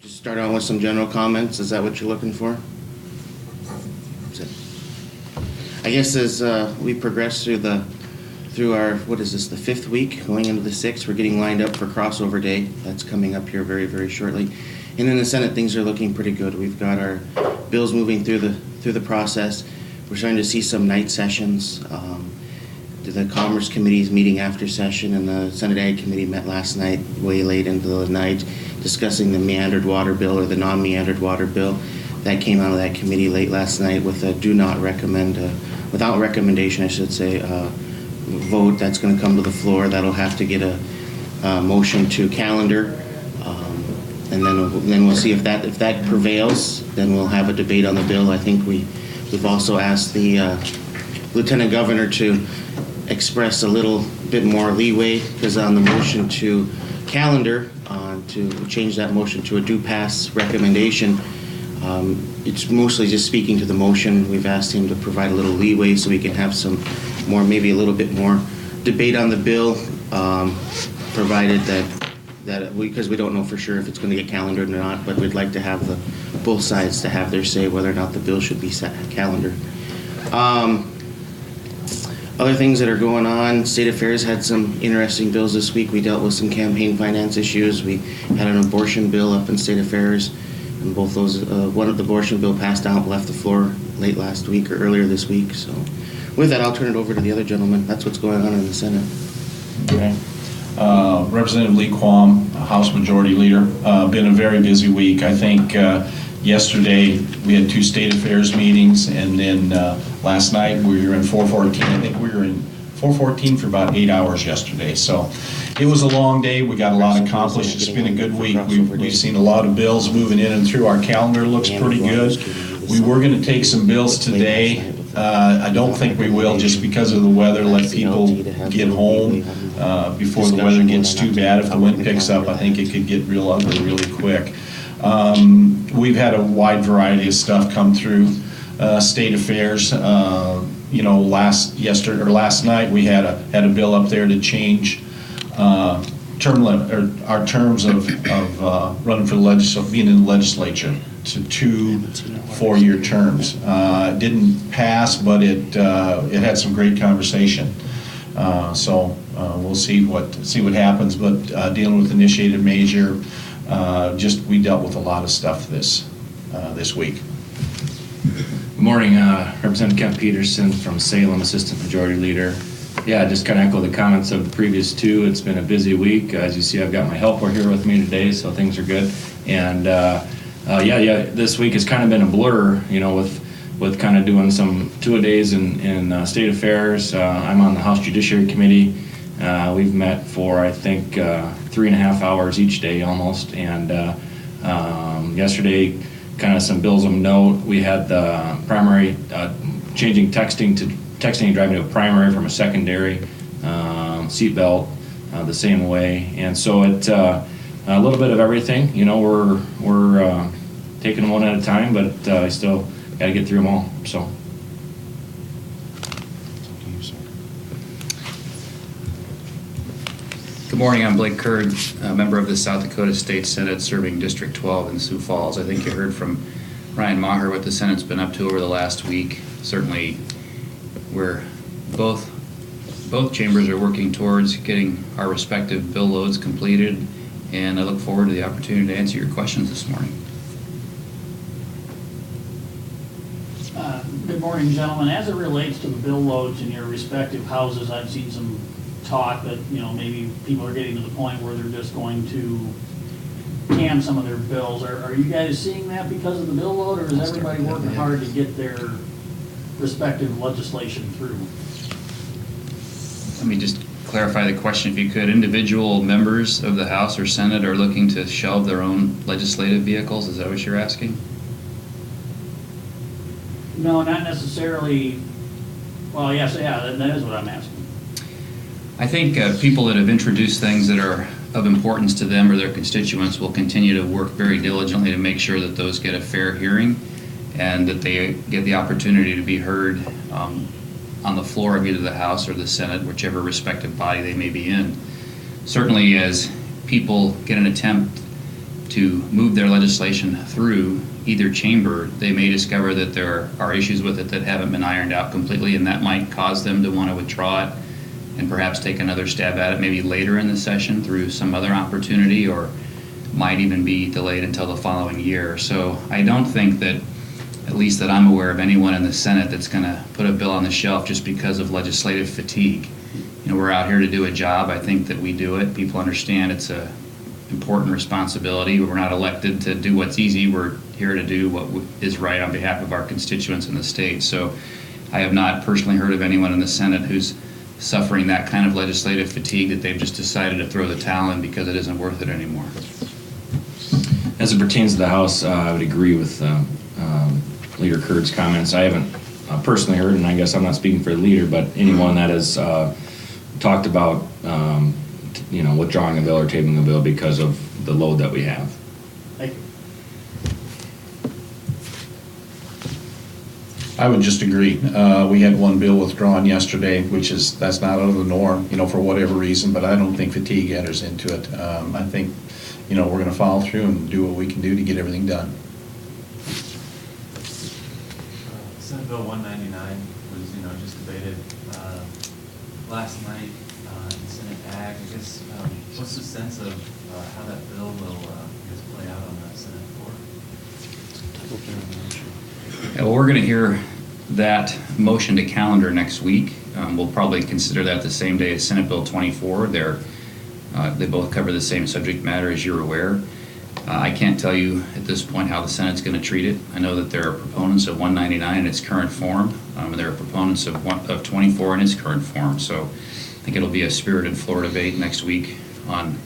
Just start out with some general comments. Is that what you're looking for? I guess as we progress through our, what is this, the 5th week, going into the 6th, we're getting lined up for crossover day. That's coming up here very, very shortly. And in the Senate, things are looking pretty good. We've got our bills moving through the process. We're starting to see some night sessions. The Commerce Committee is meeting after session, and the Senate Ag Committee met last night, way late into the night, discussing the meandered water bill or the non-meandered water bill. That came out of that committee late last night with a do not recommend, without recommendation, I should say, vote that's going to come to the floor. That'll have to get a motion to calendar, and then we'll see if that prevails. Then we'll have a debate on the bill. I think we've also asked the Lieutenant Governor to express a little bit more leeway, because on the motion to calendar, to change that motion to a do pass recommendation, it's mostly just speaking to the motion. We've asked him to provide a little leeway so we can have some more, maybe a little bit more debate on the bill, provided that because we don't know for sure if it's going to get calendared or not, but we'd like to have both sides to have their say whether or not the bill should be calendared. Other things that are going on, State Affairs had some interesting bills this week. We dealt with some campaign finance issues. We had an abortion bill up in State Affairs, and both those, one of the abortion bill passed out, left the floor late last week or earlier this week. So with that, I'll turn it over to the other gentleman. That's what's going on in the Senate. Okay. Representative Lee Quam, House Majority Leader. Been a very busy week. I think yesterday we had 2 State Affairs meetings, and then last night we were in 414. I think we were in 414 for about 8 hours yesterday. So it was a long day. We got a lot accomplished. It's been a good week. We've seen a lot of bills moving in and through. Our calendar looks pretty good. We were going to take some bills today. I don't think we will, just because of the weather. Let people get home before the weather gets too bad. If the wind picks up, I think it could get real ugly really quick. We've had a wide variety of stuff come through State Affairs. You know, last night we had a bill up there to change term limit, or our terms of running for the being in the legislature to 2 4-year terms. It didn't pass, but it had some great conversation. So we'll see what happens. But dealing with initiated measure, we dealt with a lot of stuff this week. Good morning, Representative Kent Peterson from Salem, Assistant Majority Leader. Yeah, just kind of echo the comments of the previous 2. It's been a busy week. As you see, I've got my helper here with me today, so things are good. And this week has kind of been a blur, you know, with kind of doing some 2-a-days in State Affairs. I'm on the House Judiciary Committee. We've met for, I think, 3.5 hours each day almost. And yesterday, kind of some bills of note. We had the primary changing texting and driving to a primary from a secondary, seatbelt the same way. And so it a little bit of everything. You know, we're taking them one at a time, but I still got to get through them all. So. Good morning, I'm Blake Curd, a member of the South Dakota State Senate serving District 12 in Sioux Falls. I think you heard from Ryan Maher what the Senate's been up to over the last week. Certainly, we're both chambers are working towards getting our respective bill loads completed, and I look forward to the opportunity to answer your questions this morning. Good morning, gentlemen. As it relates to the bill loads in your respective houses, I've seen some talk that, you know, maybe people are getting to the point where they're just going to can some of their bills. Are you guys seeing that because of the bill load, or is everybody working hard to get their respective legislation through? Let me just clarify the question, if you could. Individual members of the House or Senate are looking to shelve their own legislative vehicles? Is that what you're asking? No, not necessarily. Well, yes, yeah, that is what I'm asking. I think people that have introduced things that are of importance to them or their constituents, will continue to work very diligently to make sure that those get a fair hearing and that they get the opportunity to be heard on the floor of either the House or the Senate, whichever respective body they may be in. Certainly, as people get an attempt to move their legislation through either chamber, they may discover that there are issues with it that haven't been ironed out completely, and that might cause them to want to withdraw it and perhaps take another stab at it maybe later in the session through some other opportunity, or might even be delayed until the following year. So I don't think that, at least that I'm aware of, anyone in the Senate that's going to put a bill on the shelf just because of legislative fatigue. You know, we're out here to do a job. I think that we do it. People understand it's a important responsibility. We're not elected to do what's easy. We're here to do what is right on behalf of our constituents in the state. So I have not personally heard of anyone in the Senate who's suffering that kind of legislative fatigue that they've just decided to throw the towel in because it isn't worth it anymore. As it pertains to the House, I would agree with Leader Kurt's comments. I haven't personally heard, and I guess I'm not speaking for the leader, but anyone that has talked about withdrawing a bill or tabling a bill because of the load that we have. Thank you. I would just agree. We had one bill withdrawn yesterday, that's not out of the norm, for whatever reason, but I don't think fatigue enters into it. I think, we're going to follow through and do what we can do to get everything done. Senate Bill 199 was, just debated last night in Senate Ag. I guess, what's the sense of how that bill will, play out on the Senate floor? Yeah, well, we're going to hear that motion to calendar next week. We'll probably consider that the same day as Senate Bill 24. They both cover the same subject matter, as you're aware. I can't tell you at this point how the Senate's going to treat it. I know that there are proponents of 199 in its current form, and there are proponents of 24 in its current form. So I think it'll be a spirited floor debate next week on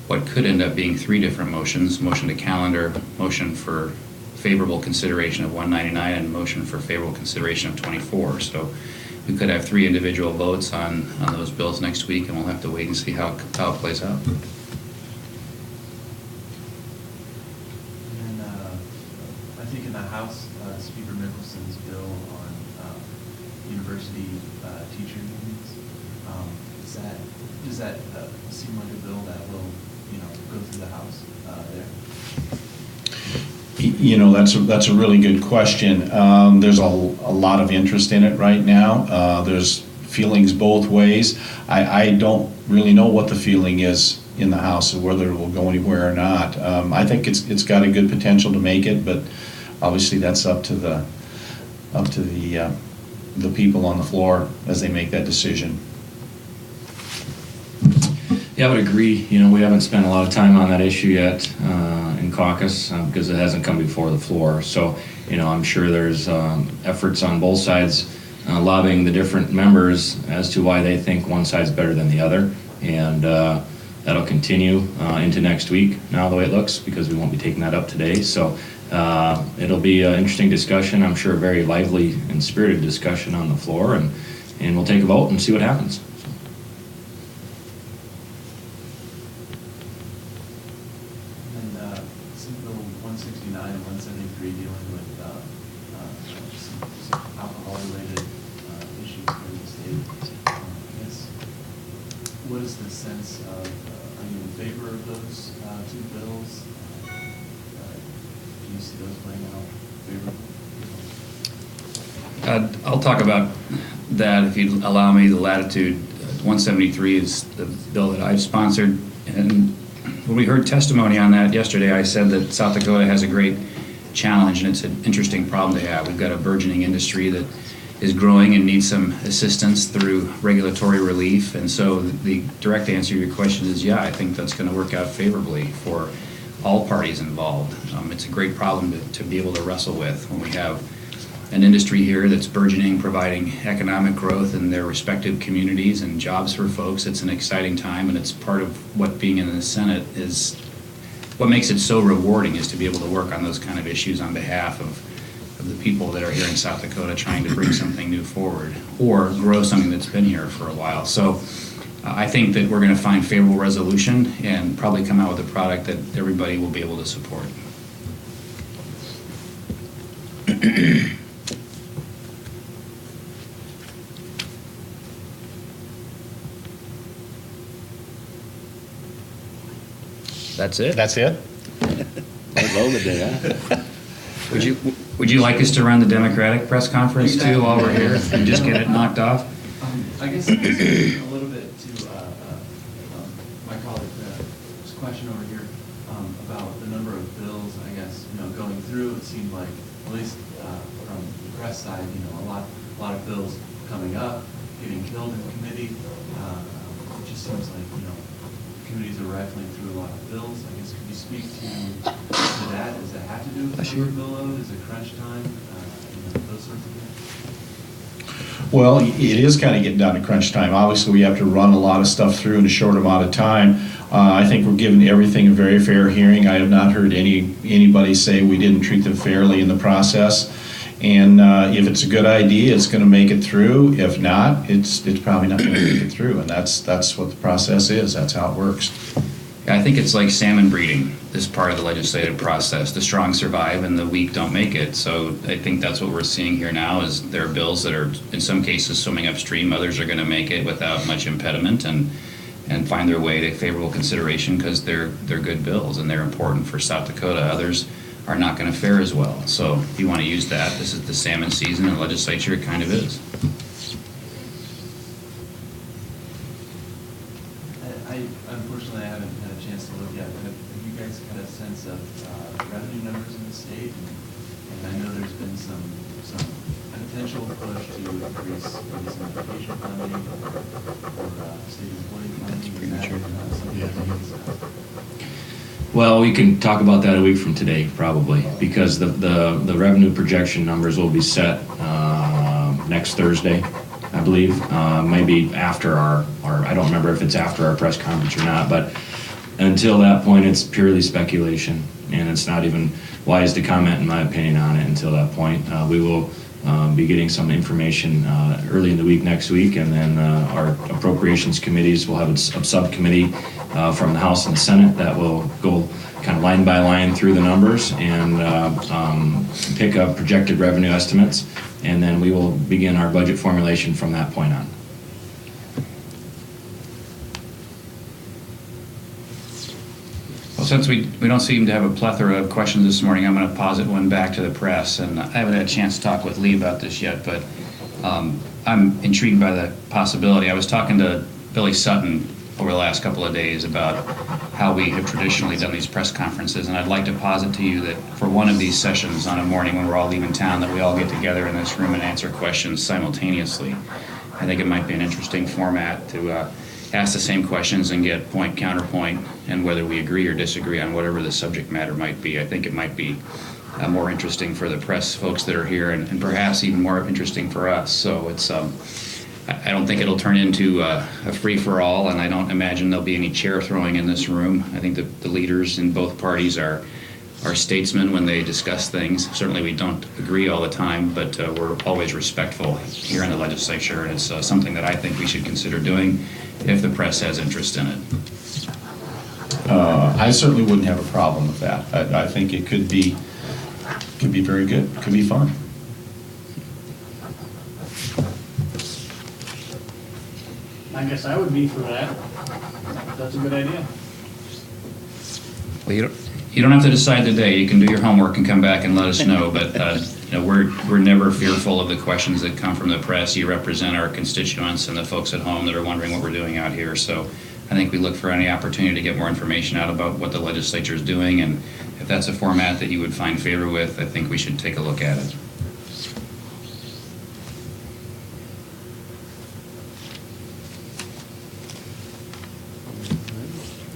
what could end up being three different motions: motion to calendar, motion for favorable consideration of 199, and motion for favorable consideration of 24. So we could have three individual votes on those bills next week, and we'll have to wait and see how it plays out. And I think in the House, Speaker Mickelson's bill on university teacher unions, does that seem like a bill that will, go through the House there? That's a really good question. There's a lot of interest in it right now. There's feelings both ways. I don't really know what the feeling is in the House, of whether it will go anywhere or not. I think it's got a good potential to make it, but obviously that's up to the people on the floor as they make that decision. Yeah, I would agree. We haven't spent a lot of time on that issue yet in caucus because it hasn't come before the floor. So, I'm sure there's efforts on both sides lobbying the different members as to why they think one side's better than the other. And that'll continue into next week now, the way it looks, because we won't be taking that up today. So it'll be an interesting discussion. I'm sure a very lively and spirited discussion on the floor. And we'll take a vote and see what happens. Senate Bill 169 and 173 dealing with some alcohol-related issues here in the state. I guess, what is the sense of, are you in favor of those two bills? Do you see those playing out favorably? I'll talk about that if you allow me the latitude. 173 is the bill that I've sponsored, and when we heard testimony on that yesterday, I said that South Dakota has a great challenge, and it's an interesting problem to have. We've got a burgeoning industry that is growing and needs some assistance through regulatory relief, and so the direct answer to your question is, yeah, I think that's going to work out favorably for all parties involved. It's a great problem to be able to wrestle with when we have an industry here that's burgeoning, providing economic growth in their respective communities and jobs for folks. It's an exciting time, and it's part of what being in the Senate is, what makes it so rewarding, is to be able to work on those kind of issues on behalf of the people that are here in South Dakota trying to bring something new forward or grow something that's been here for a while. So I think that we're going to find favorable resolution and probably come out with a product that everybody will be able to support. That's it. That's it? Would you like us to run the Democratic press conference too while we're here and just get it knocked off? I guess a little bit to my colleague's question over here about the number of bills, I guess, going through. It seemed like, at least from the press side, a lot of bills coming up, getting killed in committee. It just seems like, committees are rifling through a lot of bills. I guess, could you speak to that? Does that have to do with the short bill load? Is it crunch time? Those sorts of things? Well, it is kind of getting down to crunch time. Obviously, we have to run a lot of stuff through in a short amount of time. I think we're giving everything a very fair hearing. I have not heard anybody say we didn't treat them fairly in the process. And if it's a good idea, it's going to make it through. If not, it's probably not going to make it through. And that's what the process is. That's how it works. I think it's like salmon breeding, this part of the legislative process. The strong survive and the weak don't make it. So I think that's what we're seeing here now is there are bills that are in some cases swimming upstream. Others are going to make it without much impediment and find their way to favorable consideration because they're good bills and they're important for South Dakota. Others are not going to fare as well. So if you want to use that, this is the salmon season in the legislature. It kind of is. Unfortunately, I haven't had a chance to look yet, but have you guys got a sense of revenue numbers in the state? And I know there's been some potential push to increase maybe some education funding or state employee funding. Is that something that you discussed? Well, we can talk about that a week from today, probably, because the revenue projection numbers will be set next Thursday, I believe. Maybe after our, I don't remember if it's after our press conference or not, but until that point, it's purely speculation, and it's not even wise to comment, in my opinion, on it until that point. We will be getting some information early in the week next week, and then our appropriations committees will have a subcommittee from the House and the Senate that will go kind of line by line through the numbers and pick up projected revenue estimates, and then we will begin our budget formulation from that point on. Well, since we don't seem to have a plethora of questions this morning, I'm going to posit one back to the press. And I haven't had a chance to talk with Lee about this yet, but I'm intrigued by the possibility. I was talking to Billy Sutton over the last couple of days about how we have traditionally done these press conferences, and I'd like to posit to you that for one of these sessions on a morning when we're all leaving town, that we all get together in this room and answer questions simultaneously. I think it might be an interesting format to ask the same questions and get point counterpoint, and whether we agree or disagree on whatever the subject matter might be. I think it might be more interesting for the press folks that are here, and perhaps even more interesting for us. So it's I don't think it'll turn into a free-for-all, and I don't imagine there'll be any chair throwing in this room. I think that the leaders in both parties are statesmen when they discuss things. Certainly we don't agree all the time, but we're always respectful here in the legislature, and it's something that I think we should consider doing if the press has interest in it. I certainly wouldn't have a problem with that. I think it could be very good. It could be fun. I guess I would be for that. That's a good idea. Well, you don't have to decide today. You can do your homework and come back and let us know. But we're never fearful of the questions that come from the press. You represent our constituents and the folks at home that are wondering what we're doing out here. So I think we look for any opportunity to get more information out about what the legislature is doing. And if that's a format that you would find favor with, I think we should take a look at it.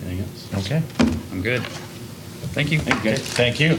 Anything else? Okay. I'm good. Thank you. Okay, thank you.